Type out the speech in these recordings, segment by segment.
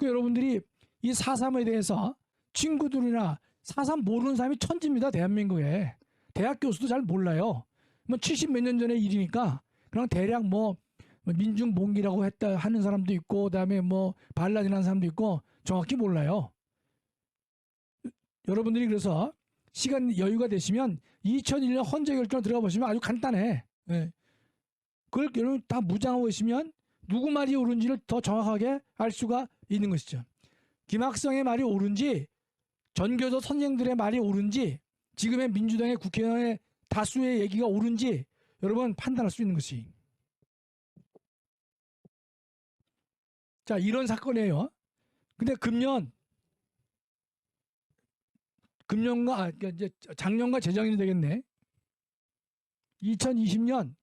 그 여러분들이 이 4.3에 대해서 친구들이나 4.3 모르는 사람이 천지입니다. 대한민국에. 대학 교수도 잘 몰라요. 뭐 70 몇 년 전의 일이니까 그냥 대략 뭐 민중봉기라고 했다 하는 사람도 있고 그다음에 뭐 반란이라는 사람도 있고 정확히 몰라요. 여러분들이 그래서 시간 여유가 되시면 2001년 헌재 결정을 들어가 보시면 아주 간단해. 예. 그걸 여러분 다 무장하고 계시면 누구 말이 옳은지를 더 정확하게 알 수가 있는 것이죠. 김학성의 말이 옳은지 전교조 선생들의 말이 옳은지 지금의 민주당의 국회의원의 다수의 얘기가 옳은지 여러분 판단할 수 있는 것이. 자, 이런 사건이에요. 근데 이제 작년과 재작년이 되겠네. 2020년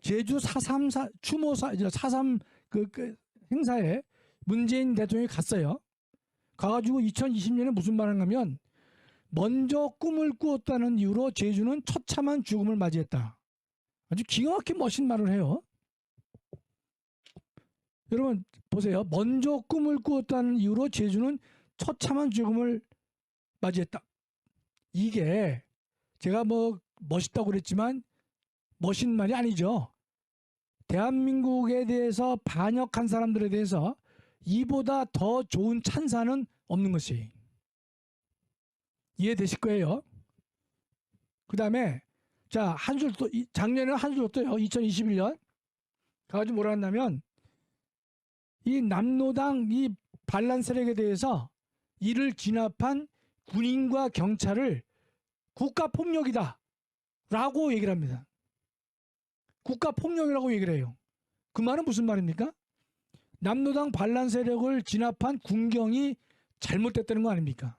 제주 4.3 추모사 4.3 그 행사에 문재인 대통령이 갔어요. 가가지고 2020년에 무슨 말을 하냐면 먼저 꿈을 꾸었다는 이유로 제주는 처참한 죽음을 맞이했다. 아주 기가 막힌 멋진 말을 해요. 여러분 보세요. 먼저 꿈을 꾸었다는 이유로 제주는 처참한 죽음을 맞이했다. 이게 제가 뭐 멋있다고 그랬지만 멋진 말이 아니죠. 대한민국에 대해서 반역한 사람들에 대해서 이보다 더 좋은 찬사는 없는 것이. 이해되실 거예요. 그 다음에 자, 한 줄 또 작년에는 한 줄 또요. 2021년 가가지고 뭐라 했냐면 이 남로당 이 반란 세력에 대해서 이를 진압한 군인과 경찰을 국가폭력이다 라고 얘기를 합니다. 국가폭력이라고 얘기를 해요. 그 말은 무슨 말입니까? 남로당 반란 세력을 진압한 군경이 잘못됐다는 거 아닙니까?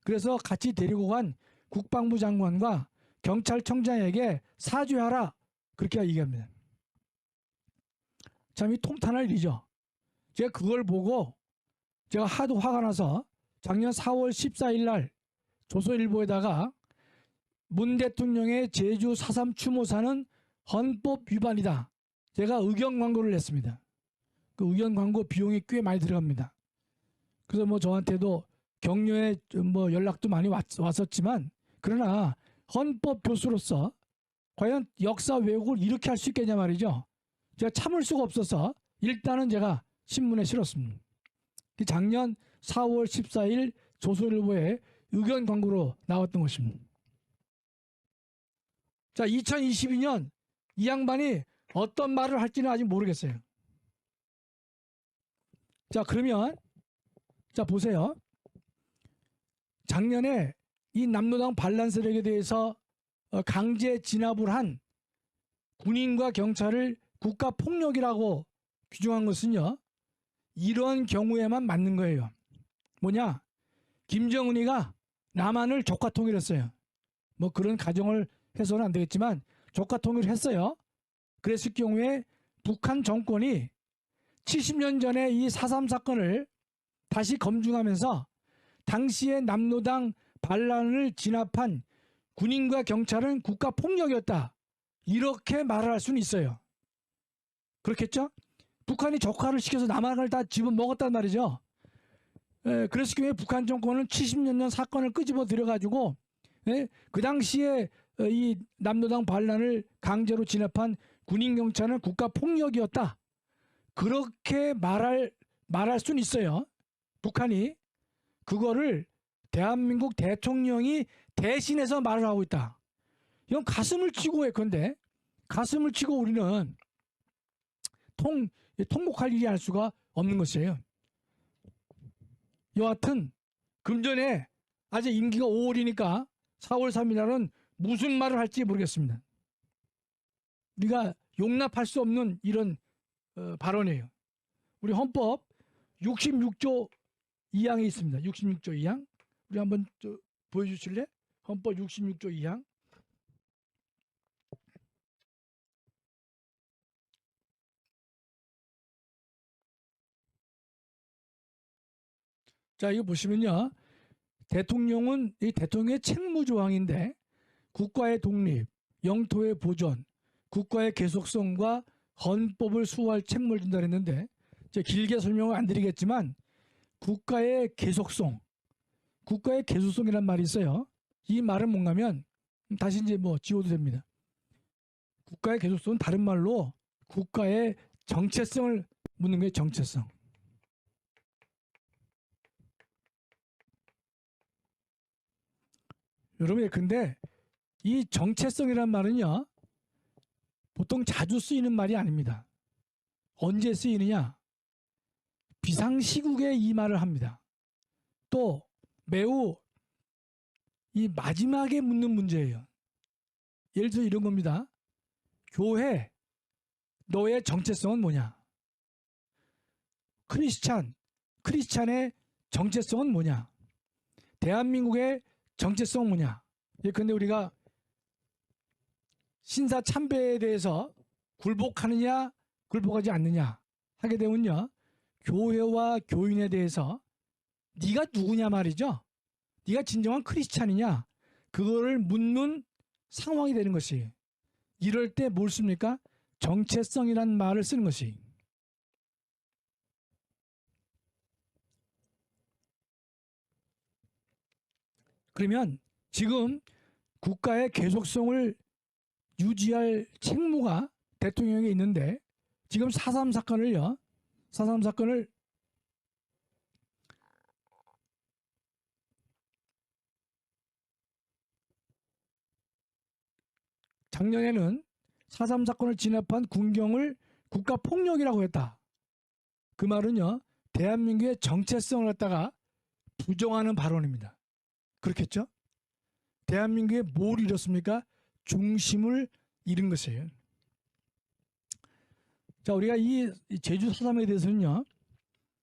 그래서 같이 데리고 간 국방부 장관과 경찰청장에게 사죄하라 그렇게 얘기합니다. 참 이 통탄할 일이죠. 제가 그걸 보고 제가 하도 화가 나서 작년 4월 14일 날 조선일보에다가 문 대통령의 제주 4.3 추모사는 헌법 위반이다. 제가 의견 광고를 냈습니다. 그 의견 광고 비용이 꽤 많이 들어갑니다. 그래서 뭐 저한테도 격려의 뭐 연락도 많이 왔었지만 그러나 헌법 교수로서 과연 역사 왜곡을 이렇게 할 수 있겠냐 말이죠. 제가 참을 수가 없어서 일단은 제가 신문에 실었습니다. 작년 4월 14일 조선일보에 의견 광고로 나왔던 것입니다. 자, 2022년 이 양반이 어떤 말을 할지는 아직 모르겠어요. 자, 그러면 자 보세요. 작년에 이 남로당 반란 세력에 대해서 강제 진압을 한 군인과 경찰을 국가폭력이라고 규정한 것은요. 이런 경우에만 맞는 거예요. 뭐냐? 김정은이가 남한을 조카 통일했어요. 뭐 그런 가정을 해서는 안 되겠지만 조카 통일을 했어요. 그랬을 경우에 북한 정권이 70년 전에 이 4.3 사건을 다시 검증하면서 당시에 남로당 반란을 진압한 군인과 경찰은 국가폭력이었다. 이렇게 말을 할 수는 있어요. 그렇겠죠? 북한이 적화를 시켜서 남한을 다 집어먹었단 말이죠. 그랬을 경우에 북한 정권은 70년 전 사건을 끄집어 들여가지고 그 당시에 이 남로당 반란을 강제로 진압한 군인 경찰은 국가폭력이었다. 그렇게 말할 수는 있어요. 북한이 그거를 대한민국 대통령이 대신해서 말을 하고 있다. 이건 가슴을 치고 예컨대 가슴을 치고 우리는 통곡할 일이 할 수가 없는 것이에요. 여하튼 금전에 아직 임기가 5월이니까 4월 3일 날은 무슨 말을 할지 모르겠습니다. 우리가 용납할 수 없는 이런 발언이에요. 우리 헌법 66조 2항이 있습니다. 66조 2항. 우리 한번 보여주실래? 헌법 66조 2항. 자, 이거 보시면요. 대통령은 이 대통령의 책무조항인데 국가의 독립, 영토의 보존, 국가의 계속성과 헌법을 수호할 책무를 준다 했는데 제가 길게 설명을 안 드리겠지만 국가의 계속성이란 말이 있어요. 이 말은 뭔가면 다시 이제 뭐 지워도 됩니다. 국가의 계속성은 다른 말로 국가의 정체성을 묻는 거예요. 정체성. 여러분, 근데 이 정체성이란 말은요, 보통 자주 쓰이는 말이 아닙니다. 언제 쓰이느냐? 비상시국에 이 말을 합니다. 또 매우 이 마지막에 묻는 문제예요. 예를 들어 이런 겁니다. 교회, 너의 정체성은 뭐냐? 크리스찬의 정체성은 뭐냐? 대한민국의 정체성은 뭐냐? 근데 우리가 신사 참배에 대해서 굴복하느냐, 굴복하지 않느냐 하게 되면요, 교회와 교인에 대해서 네가 누구냐 말이죠. 네가 진정한 크리스찬이냐, 그거를 묻는 상황이 되는 것이. 이럴 때 뭘 씁니까? 정체성이란 말을 쓰는 것이. 그러면 지금 국가의 계속성을 유지할 책무가 대통령에게 있는데, 지금 4.3 사건을 작년에는 4.3 사건을 진압한 군경을 국가폭력이라고 했다. 그 말은요, 대한민국의 정체성을 갖다가 부정하는 발언입니다. 그렇겠죠? 대한민국의 뭘 잃었습니까? 중심을 잃은 것이에요. 자, 우리가 이 제주 4.3에 대해서는요,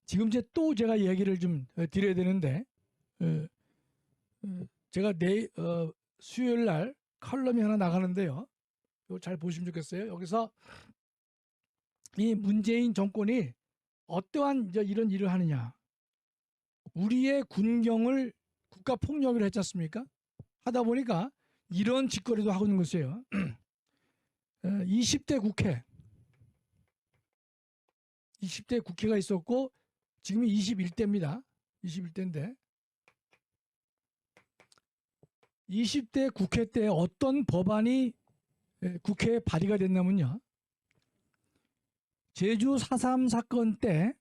지금 제또 제가 얘기를 좀 드려야 되는데, 제가 수요일 날 칼럼이 하나 나가는데요. 이거 잘 보시면 좋겠어요. 여기서 이 문재인 정권이 어떠한 이런 일을 하느냐. 우리의 군경을 국가폭력으로 했지 않습니까? 하다 보니까 이런 짓거리도 하고 있는 것이에요. 20대 국회가 있었고 지금이 21대입니다. 21대인데 20대 국회 때 어떤 법안이 국회에 발의가 됐냐면요. 제주 4.3 사건 때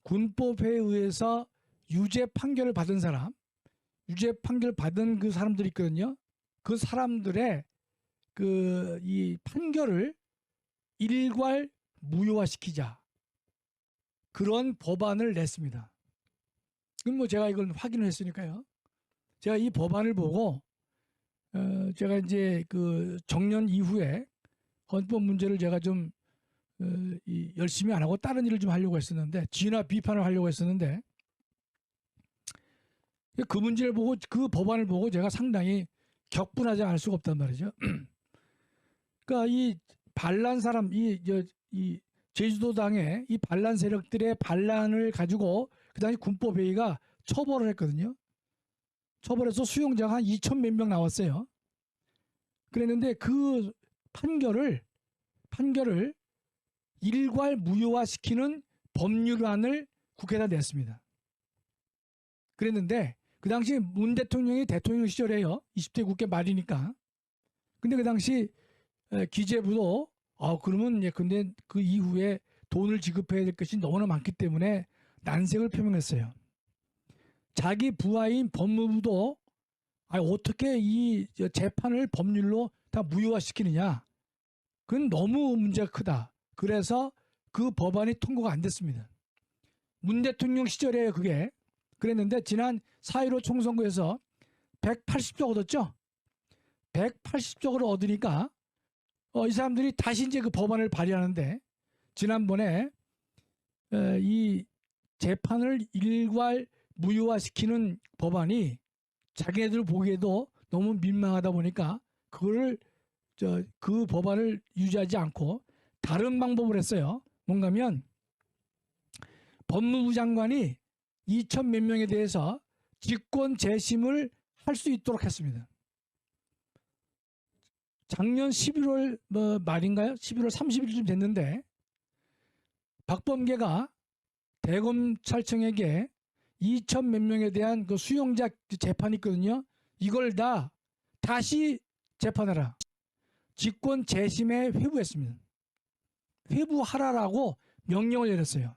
군법에 의해서 유죄 판결을 받은 그 사람들이 있거든요. 그 사람들의 이 판결을 일괄 무효화시키자. 그런 법안을 냈습니다. 그럼 뭐 제가 이걸 확인을 했으니까요. 제가 이 법안을 보고 제가 이제 그 정년 이후에 헌법 문제를 제가 좀 열심히 안 하고 다른 일을 좀 하려고 했었는데, 진화 비판을 하려고 했었는데, 그 문제를 보고, 그 법안을 보고 제가 상당히 격분하지 않을 수가 없단 말이죠. 그러니까 이 반란 사람, 이 제주도당의 이 반란 세력들의 반란을 가지고 그 당시 군법회의가 처벌을 했거든요. 처벌해서 수용자가 한 2천 몇 명 나왔어요. 그랬는데 그 판결을 일괄 무효화시키는 법률안을 국회에다 냈습니다. 그랬는데 그 당시 문 대통령이 대통령 시절에요. 20대 국회 말이니까. 근데 그 당시 기재부도 그러면 근데 그 이후에 돈을 지급해야 될 것이 너무나 많기 때문에 난색을 표명했어요. 자기 부하인 법무부도 어떻게 이 재판을 법률로 다 무효화시키느냐. 그건 너무 문제가 크다. 그래서 그 법안이 통과가 안 됐습니다. 문 대통령 시절에 그게 그랬는데 지난 4.15 총선거에서 180석 얻었죠. 180석을 얻으니까 이 사람들이 다시 이제 그 법안을 발의하는데, 지난번에 이 재판을 일괄 무효화시키는 법안이 자기네들 보기에도 너무 민망하다 보니까 그거를 그 법안을 유지하지 않고 다른 방법을 했어요. 뭔가면 법무부 장관이 2천 몇 명에 대해서 직권 재심을 할 수 있도록 했습니다. 작년 11월 말인가요? 11월 30일쯤 됐는데 박범계가 대검찰청에게 2천 몇 명에 대한 그 수용자 재판이 있거든요. 이걸 다시 재판하라. 직권 재심에 회부했습니다. 회부하라라고 명령을 내렸어요.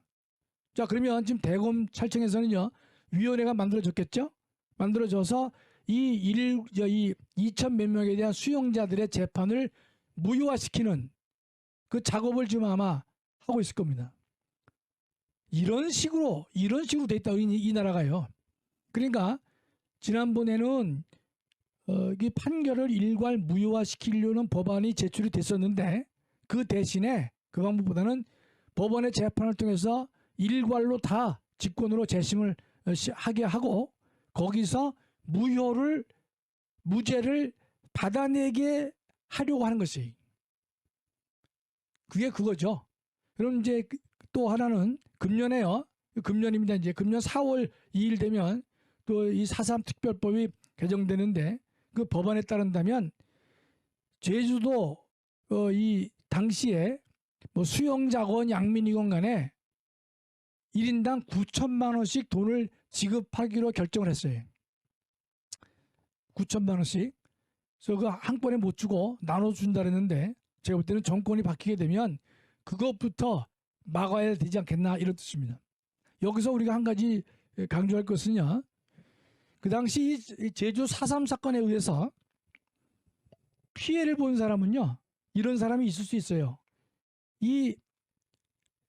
자, 그러면 지금 대검찰청에서는요, 위원회가 만들어졌겠죠? 만들어져서 이 2천 몇 명에 대한 수용자들의 재판을 무효화시키는 그 작업을 지금 아마 하고 있을 겁니다. 이런 식으로 돼 있다, 이 나라가요. 그러니까 지난번에는 이 판결을 일괄 무효화시키려는 법안이 제출이 됐었는데, 그 대신에 그 방법보다는 법원의 재판을 통해서 일괄로 다 직권으로 재심을 하게 하고, 거기서 무죄를 받아내게 하려고 하는 것이, 그게 그거죠. 그럼 이제 또 하나는 금년에요. 금년입니다. 이제 금년 4월 2일 되면 또 이 4.3 특별법이 개정되는데, 그 법안에 따른다면 제주도 이 당시에 뭐 수영자건 양민이건 간에 1인당 9천만 원씩 돈을 지급하기로 결정을 했어요. 9천만 원씩. 그래서 그 한 번에 못 주고 나눠준다 그랬는데, 제가 볼 때는 정권이 바뀌게 되면 그것부터 막아야 되지 않겠나, 이런 뜻입니다. 여기서 우리가 한 가지 강조할 것은요, 그 당시 제주 4.3 사건에 의해서 피해를 본 사람은요, 이런 사람이 있을 수 있어요. 이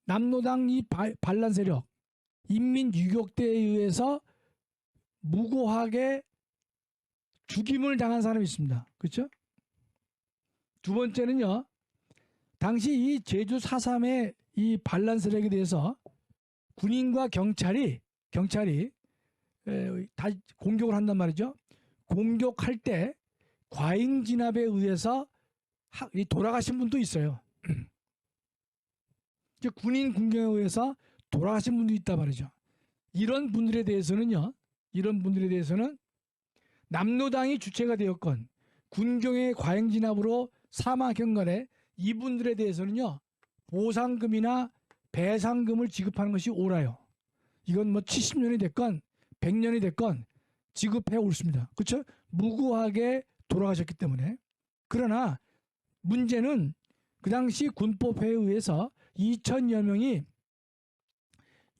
남로당 이 반란 세력, 인민유격대에 의해서 무고하게 죽임을 당한 사람이 있습니다. 그렇죠? 두 번째는요, 당시 이 제주 4.3의 이 반란 세력에 대해서 군인과 경찰이 다 공격을 한단 말이죠. 공격할 때 과잉 진압에 의해서 돌아가신 분도 있어요. 군인 공격에 의해서 돌아가신 분도 있단 말이죠. 이런 분들에 대해서는 남로당이 주체가 되었건 군경의 과잉 진압으로 사망한 간에 이분들에 대해서는요, 보상금이나 배상금을 지급하는 것이 옳아요. 이건 뭐 70년이 됐건 100년이 됐건 지급해 옳습니다. 그렇죠? 무고하게 돌아가셨기 때문에. 그러나 문제는 그 당시 군법회에 의해서 2천여 명이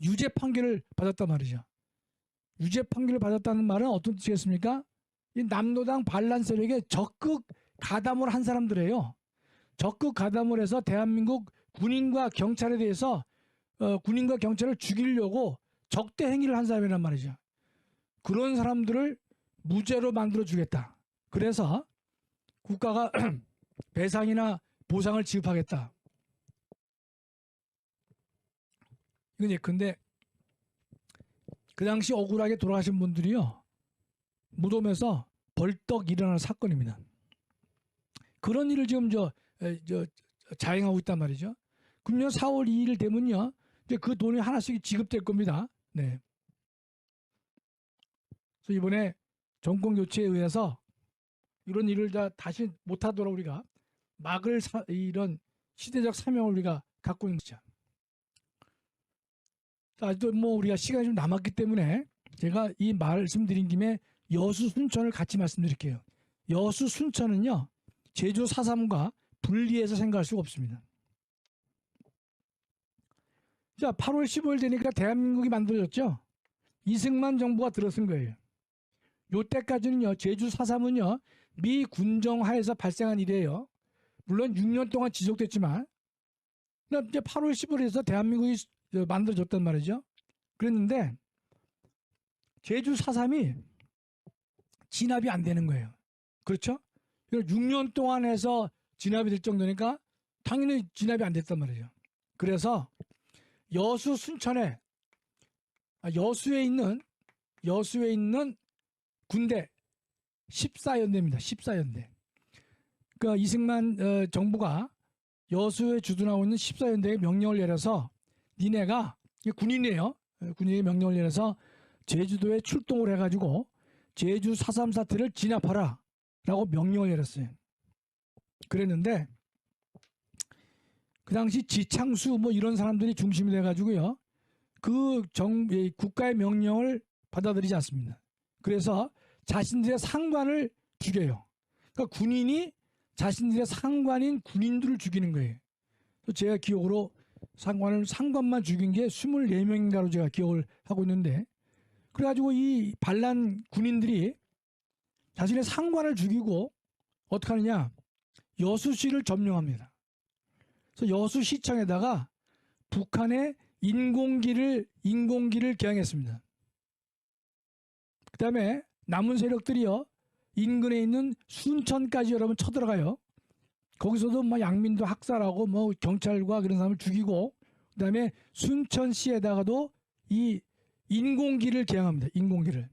유죄 판결을 받았단 말이죠. 유죄 판결을 받았다는 말은 어떤 뜻이겠습니까? 이 남로당 반란 세력에 적극 가담을 한 사람들이에요. 적극 가담을 해서 대한민국 군인과 경찰에 대해서 군인과 경찰을 죽이려고 적대 행위를 한 사람이란 말이죠. 그런 사람들을 무죄로 만들어 주겠다. 그래서 국가가 배상이나 보상을 지급하겠다. 이건 예컨대 그 당시 억울하게 돌아가신 분들이요, 무덤에서 벌떡 일어나는 사건입니다. 그런 일을 지금 자행하고 있단 말이죠. 금년 4월 2일 되면요, 이제 그 돈이 하나씩 지급될 겁니다. 네. 그래서 이번에 정권 교체에 의해서 이런 일을 다시 못하도록 우리가 막을 이런 시대적 사명을 우리가 갖고 있는 거죠. 아직도 뭐 우리가 시간이 좀 남았기 때문에 제가 이 말씀드린 김에 여수 순천을 같이 말씀드릴게요. 여수 순천은요, 제주 4.3과 분리해서 생각할 수가 없습니다. 자, 8월 15일 되니까 대한민국이 만들어졌죠. 이승만 정부가 들어선 거예요. 요때까지는요, 제주 4.3은요, 미 군정 하에서 발생한 일이에요. 물론 6년 동안 지속됐지만, 이제 8월 15일에서 대한민국이 만들어졌단 말이죠. 그랬는데 제주 4.3이 진압이 안 되는 거예요. 그렇죠? 6년 동안 해서 진압이 될 정도니까 당연히 진압이 안 됐단 말이죠. 그래서 여수 순천에 여수에 있는 군대 14연대입니다. 14연대. 그러니까 이승만 정부가 여수에 주둔하고 있는 14연대에 명령을 내려서 니네가, 군인이에요. 군인이 명령을 내려서 제주도에 출동을 해가지고 제주 4.3 사태를 진압하라 라고 명령을 내렸어요. 그랬는데 그 당시 지창수 뭐 이런 사람들이 중심이 돼가지고요. 국가의 명령을 받아들이지 않습니다. 그래서 자신들의 상관을 죽여요. 그러니까 군인이 자신들의 상관인 군인들을 죽이는 거예요. 제가 기억으로 상관만 죽인 게 24명인가로 제가 기억을 하고 있는데, 그래가지고 이 반란 군인들이 자신의 상관을 죽이고 어떻게 하느냐, 여수시를 점령합니다. 그래서 여수시청에다가 북한의 인공기를 개항했습니다. 그 다음에 남은 세력들이요, 인근에 있는 순천까지 여러분 쳐들어가요. 거기서도 뭐 양민도 학살하고 뭐 경찰과 그런 사람을 죽이고, 그 다음에 순천시에다가도 이 인공기를 개항합니다. 인공기를.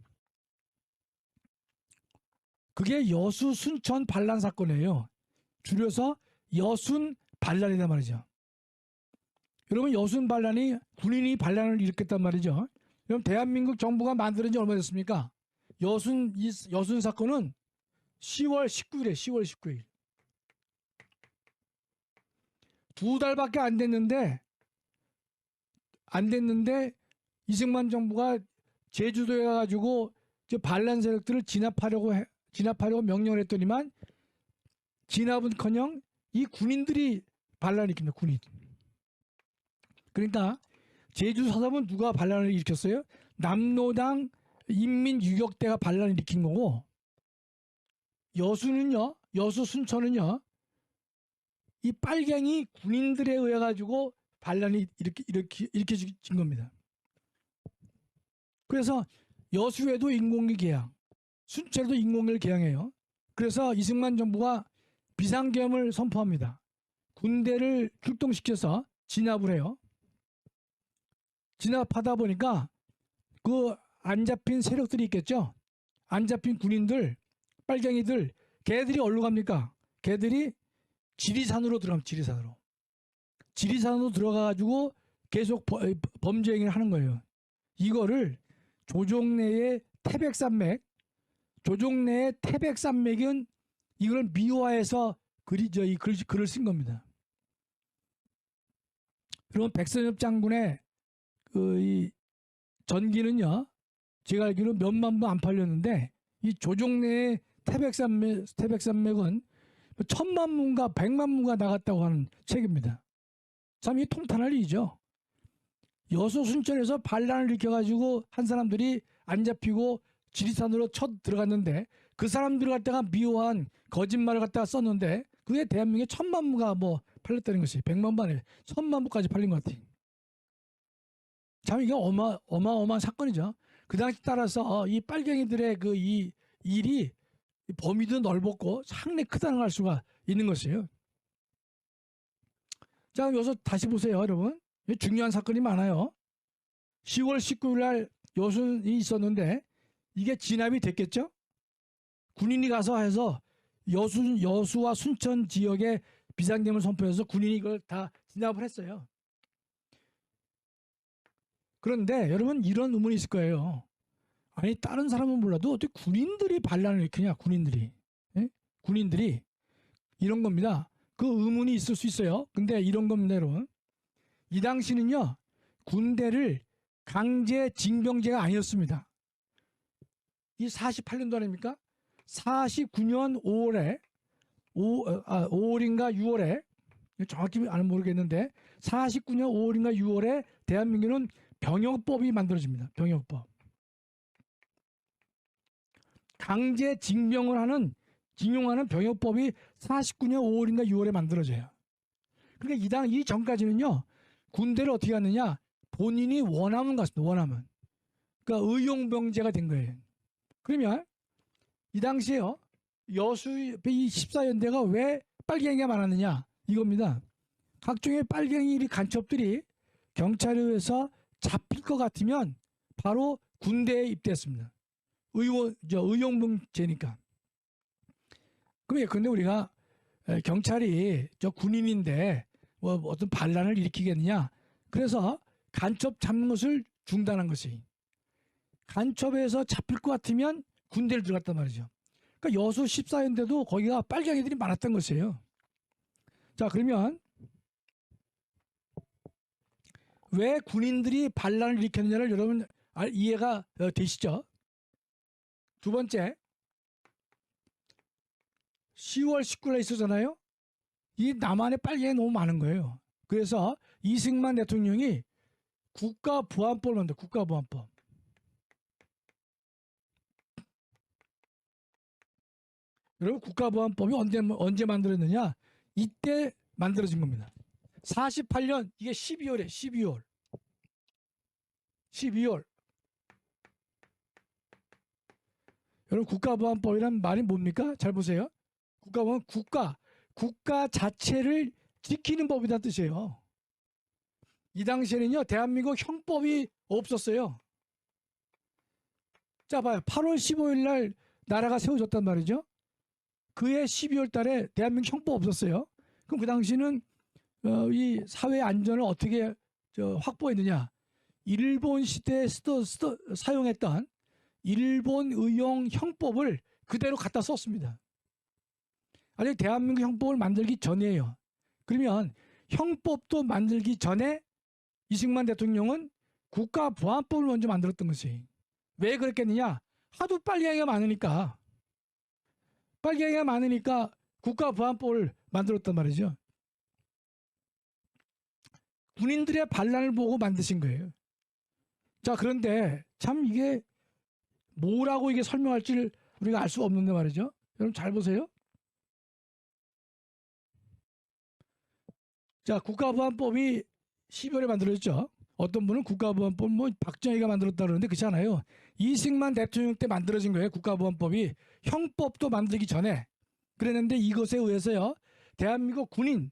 그게 여수 순천 반란 사건이에요. 줄여서 여순 반란이란 말이죠. 여러분, 여순 반란이 군인이 반란을 일으켰단 말이죠. 그럼 대한민국 정부가 만들어진 지 얼마 됐습니까? 여순 사건은 10월 19일에 10월 19일. 2달밖에 안 됐는데 이승만 정부가 제주도에 가가지고 반란 세력들을 진압하려고 명령을 했더니만, 진압은커녕 이 군인들이 반란을 일으킵니다. 군인. 그러니까 제주 서점은 누가 반란을 일으켰어요? 남노당 인민유격대가 반란을 일으킨 거고, 여수 순천은요, 이 빨갱이 군인들에 의해 가지고 반란이 일으켜진 겁니다. 그래서 여수에도 인공기 개항, 순천에도 인공기를 개항해요. 그래서 이승만 정부가 비상계엄을 선포합니다. 군대를 출동시켜서 진압을 해요. 진압하다 보니까 그 안 잡힌 세력들이 있겠죠. 안 잡힌 군인들, 빨갱이들, 걔들이 어디로 갑니까? 걔들이 지리산으로 들어갑니다. 지리산으로 들어가가지고 계속 범죄 행위를 하는 거예요. 이거를 조종래의 태백산맥은 이걸 미화해서 글을 쓴 겁니다. 그럼 백선엽 장군의 이 전기는요, 제가 알기로 몇만 부 안 팔렸는데, 이 조종래의 태백산맥은 1000만 문가 100만 문가 나갔다고 하는 책입니다. 참 이 통탄할 일이죠. 여수 순천에서 반란을 일으켜가지고 한 사람들이 안 잡히고 지리산으로 쳐 들어갔는데, 그 사람들을 갖다가 미워한 거짓말을 갖다가 썼는데, 그게 대한민국에 1000만 부가 뭐 팔렸다는 것이 100만 부 아니라 1000만 부까지 팔린 것 같아요. 참 이게 어마어마한 사건이죠. 그 당시 따라서 이 빨갱이들의 이 일이 범위도 넓었고 상당히 크다는 걸 알 수가 있는 것이에요. 자, 여기서 다시 보세요, 여러분. 중요한 사건이 많아요. 10월 19일 날 여순이 있었는데, 이게 진압이 됐겠죠? 군인이 가서 해서 여수와 순천 지역에 비상계엄을 선포해서 군인이 이걸 다 진압을 했어요. 그런데 여러분, 이런 의문이 있을 거예요. 아니, 다른 사람은 몰라도 어떻게 군인들이 반란을 일으키냐, 군인들이. 예? 군인들이. 이런 겁니다. 그 의문이 있을 수 있어요. 근데 이런 겁니다, 여러분. 이 당시는요, 군대를 강제 징병제가 아니었습니다. 이 48년도 아닙니까? 49년 5월인가 6월에, 정확히 안 모르겠는데, 49년 5월인가 6월에 대한민국은 병역법이 만들어집니다. 병역법. 강제 징용하는 병역법이 49년 5월인가 6월에 만들어져요. 그러니까 이 전까지는요, 군대를 어떻게 하느냐, 본인이 원하면 갔습니다. 원하면. 그러니까 의용병제가 된 거예요. 그러면 이 당시에요, 여수 이 14연대가 왜 빨갱이가 많았느냐, 이겁니다. 각종의 빨갱이 간첩들이 경찰에 의해서 잡힐 것 같으면 바로 군대에 입대했습니다. 의용병제니까. 근데 우리가 경찰이 군인인데 뭐 어떤 반란을 일으키겠느냐, 그래서 간첩 잡는 것을 중단한 것이, 간첩에서 잡힐 것 같으면 군대를 들어갔단 말이죠. 그러니까 여수 14연대도 거기가 빨갱이들이 많았던 것이에요. 자, 그러면 왜 군인들이 반란을 일으켰느냐를 여러분 이해가 되시죠? 두 번째, 10월 19일에 있었잖아요. 이 남한에 빨갱이 너무 많은 거예요. 그래서 이승만 대통령이 국가보안법을 만들어. 국가보안법. 여러분 국가보안법이 언제 만들어졌느냐? 이때 만들어진 겁니다. 48년 이게 12월에 12월. 여러분 국가보안법이란 말이 뭡니까? 잘 보세요. 국가보안 국가 자체를 지키는 법이란 뜻이에요. 이 당시에는요 대한민국 형법이 없었어요. 자 봐요. 8월 15일 날 나라가 세워졌단 말이죠. 그해 12월 달에 대한민국 형법 없었어요. 그럼 그 당시는 이 사회 안전을 어떻게 확보했느냐? 일본 시대에 사용했던 일본 의용 형법을 그대로 갖다 썼습니다. 아직 대한민국 형법을 만들기 전이에요. 그러면 형법도 만들기 전에 이승만 대통령은 국가보안법을 먼저 만들었던 것이. 왜 그랬겠느냐? 하도 빨갱이가 많으니까 국가보안법을 만들었단 말이죠. 군인들의 반란을 보고 만드신 거예요. 자, 그런데 참 이게 뭐라고 이게 설명할지를 우리가 알 수가 없는데 말이죠. 여러분 잘 보세요. 자, 국가보안법이 12월에 만들어졌죠. 어떤 분은 국가보안법 뭐 박정희가 만들었다 그러는데 그렇지 않아요. 이승만 대통령 때 만들어진 거예요. 국가보안법이. 형법도 만들기 전에 그랬는데 이것에 의해서요. 대한민국 군인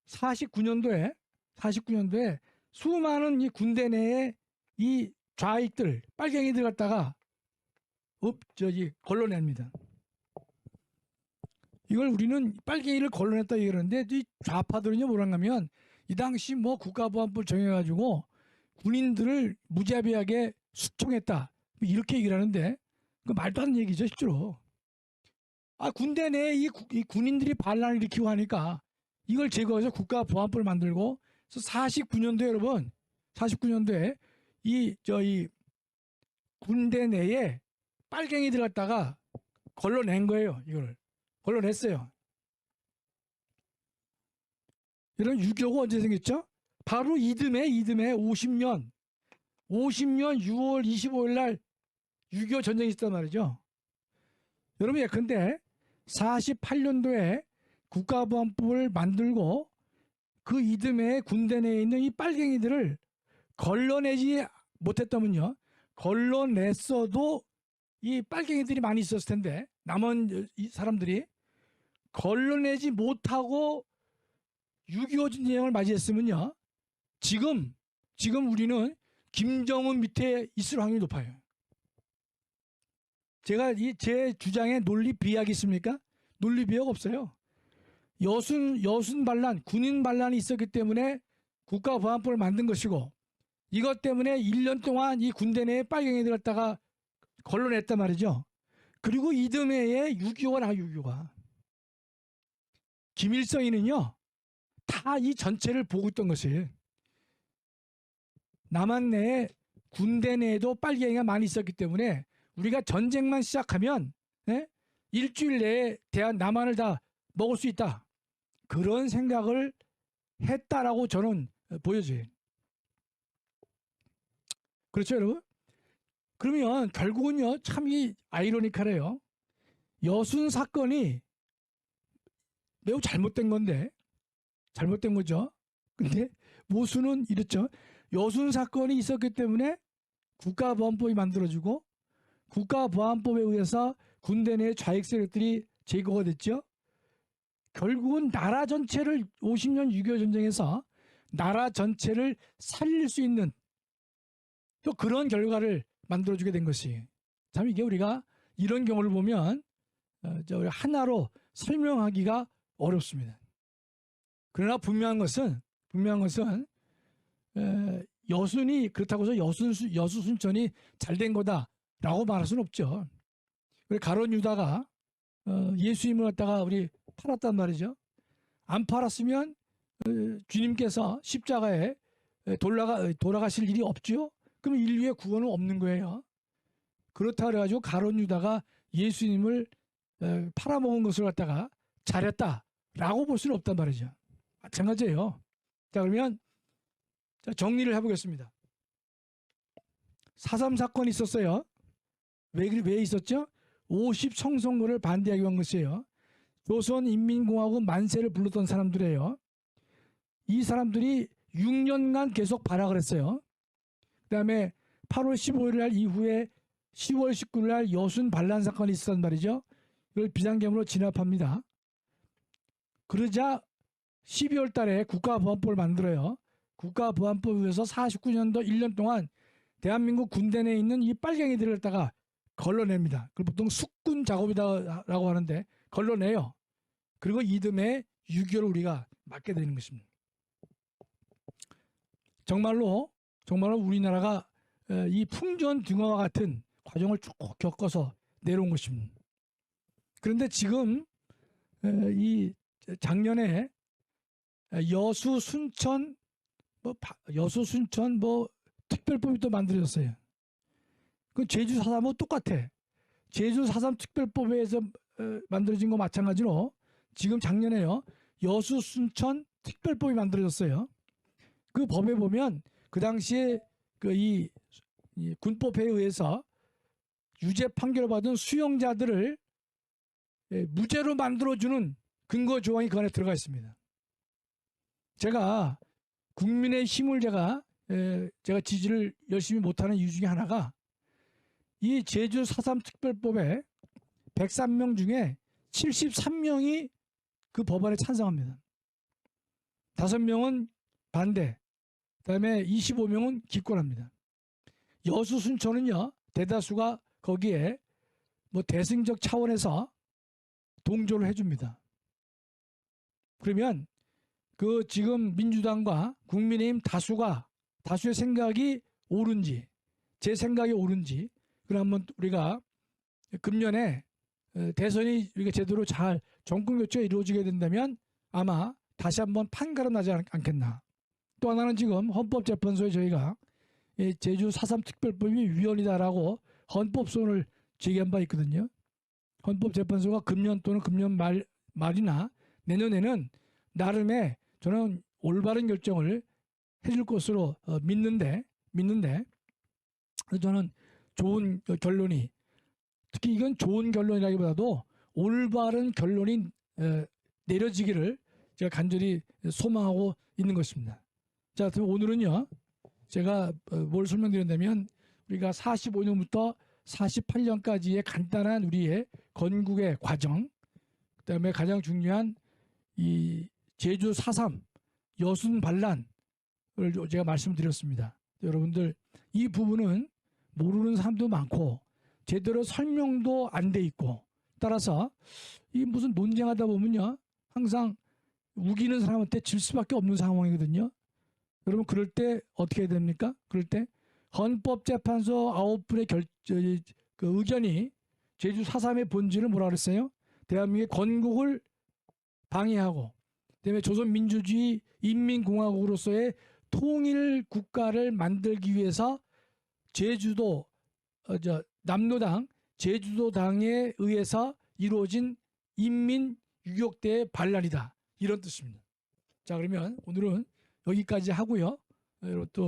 49년도에 수많은 이 군대 내에 이 좌익들 빨갱이들 갖다가 걸러냅니다. 이걸 우리는 빨갱이를 걸러냈다 얘기하는데 이 좌파들은요 뭐라고 하면 이 당시 뭐 국가보안법 정해가지고 군인들을 무자비하게 수총했다 이렇게 얘기를 하는데 그 말도 안 되는 얘기죠 실제로. 군대 내에 이 군인들이 반란을 일으키고 하니까 이걸 제거해서 국가보안법을 만들고 그래서 49년도에 여러분 49년도에 이 군대 내에 빨갱이들 갖다가 걸러낸 거예요. 이걸 걸러냈어요. 여러분 6.25가 언제 생겼죠? 바로 이듬해 50년 6월 25일 날 6.25 전쟁이 있었단 말이죠. 여러분 예컨대 48년도에 국가보안법을 만들고 그 이듬해 군대 내에 있는 이 빨갱이들을 걸러내지 못했다면요. 걸러냈어도 이 빨갱이들이 많이 있었을 텐데 남은 이 사람들이 걸러내지 못하고 6.25 전쟁을 맞이했으면요. 지금 우리는 김정은 밑에 있을 확률이 높아요. 제가 제 주장에 논리 비약이 있습니까? 논리 비약 없어요. 여순 반란, 군인 반란이 있었기 때문에 국가보안법을 만든 것이고 이것 때문에 1년 동안 이 군대 내에 빨갱이들 갖다가 걸러냈단 말이죠. 그리고 이듬해에 6.25가 김일성이는요. 다 이 전체를 보고 있던 것이 남한 내에 군대 내에도 빨갱이가 많이 있었기 때문에 우리가 전쟁만 시작하면 일주일 내에 남한을 다 먹을 수 있다. 그런 생각을 했다라고 저는 보여져요. 그렇죠 여러분? 그러면 결국은요 참 이 아이러니컬해요. 여순 사건이 매우 잘못된 건데 잘못된 거죠. 근데 모순은 이렇죠. 여순 사건이 있었기 때문에 국가보안법이 만들어지고 국가보안법에 의해서 군대 내 좌익 세력들이 제거가 됐죠. 결국은 나라 전체를 50년 6.25 전쟁에서 나라 전체를 살릴 수 있는 또 그런 결과를 만들어주게 된 것이 참 이게 우리가 이런 경우를 보면 하나로 설명하기가 어렵습니다. 그러나 분명한 것은 여순이 그렇다고 해서 여수순천이 잘된 거다라고 말할 수는 없죠. 우리 가룟 유다가 예수님을 갖다가 우리 팔았단 말이죠. 안 팔았으면 주님께서 십자가에 돌아가실 일이 없죠. 그럼 인류의 구원은 없는 거예요. 그렇다 그래가지고 가룟 유다가 예수님을 팔아먹은 것을 갖다가 잘했다라고 볼 수는 없단 말이죠. 마찬가지예요. 자, 그러면 정리를 해보겠습니다. 4.3 사건이 있었어요. 왜 있었죠? 50 성선거를 반대하기 위한 것이에요. 조선인민공화국 만세를 불렀던 사람들이에요. 이 사람들이 6년간 계속 발악을 했어요. 그 다음에 8월 15일 날 이후에 10월 19일 날 여순 반란 사건이 있었단 말이죠. 이걸 비상계엄으로 진압합니다. 그러자 12월 달에 국가보안법을 만들어요. 국가보안법을 위해서 49년도 1년 동안 대한민국 군대 내에 있는 이 빨갱이들을 갖다가 걸러냅니다. 그걸 보통 숙군 작업이라고 하는데 걸러내요. 그리고 이듬해 6.25를 우리가 맞게 되는 것입니다. 정말로 우리나라가 이 풍전등화와 같은 과정을 쭉 겪어서 내려온 것입니다. 그런데 지금 이 작년에 여수 순천 특별법이 또 만들어졌어요. 그 제주 4.3하고 똑같아. 제주 4.3 특별법에서 만들어진 거 마찬가지로 지금 작년에요. 여수 순천 특별법이 만들어졌어요. 그 법에 보면 그 당시에 이 군법에 의해서 유죄 판결을 받은 수용자들을 무죄로 만들어주는 근거 조항이 그 안에 들어가 있습니다. 제가 국민의힘을 제가 지지를 열심히 못하는 이유 중에 하나가 이 제주 4.3 특별법에 103명 중에 73명이 그 법안에 찬성합니다. 5명은 반대, 그다음에 25명은 기권합니다. 여수 순천은요, 대다수가 거기에 뭐 대승적 차원에서 동조를 해줍니다. 그러면 그 지금 민주당과 국민의힘 다수의 생각이 옳은지, 제 생각이 옳은지, 그럼 한번 우리가 금년에 대선이 우리가 제대로 잘 정권 교체가 이루어지게 된다면 아마 다시 한번 판가름 나지 않겠나. 또 하나는 지금 헌법재판소에 저희가 제주 4.3 특별법이 위헌이다라고 헌법소원을 제기한 바 있거든요. 헌법재판소가 금년 또는 금년 말이나 내년에는 나름의 저는 올바른 결정을 해줄 것으로 믿는데 저는 좋은 결론이, 특히 이건 좋은 결론이라기보다도 올바른 결론이 내려지기를 제가 간절히 소망하고 있는 것입니다. 자, 그럼 오늘은요, 제가 뭘 설명드린다면 우리가 45년부터 48년까지의 간단한 우리의 건국의 과정, 그다음에 가장 중요한 이 제주 4.3 여순 반란을 제가 말씀드렸습니다. 여러분들 이 부분은 모르는 사람도 많고 제대로 설명도 안 돼 있고, 따라서 이 무슨 논쟁하다 보면요 항상 우기는 사람한테 질 수밖에 없는 상황이거든요. 여러분 그럴 때 어떻게 해야 됩니까? 그럴 때 헌법재판소 9분의 그 의견이 제주 4.3의 본질을 뭐라 그랬어요? 대한민국의 건국을 방해하고, 그다음에 조선민주주의 인민공화국으로서의 통일 국가를 만들기 위해서 제주도 남로당 제주도당에 의해서 이루어진 인민 유격대의 반란이다, 이런 뜻입니다. 자, 그러면 오늘은 여기까지 하고요. 또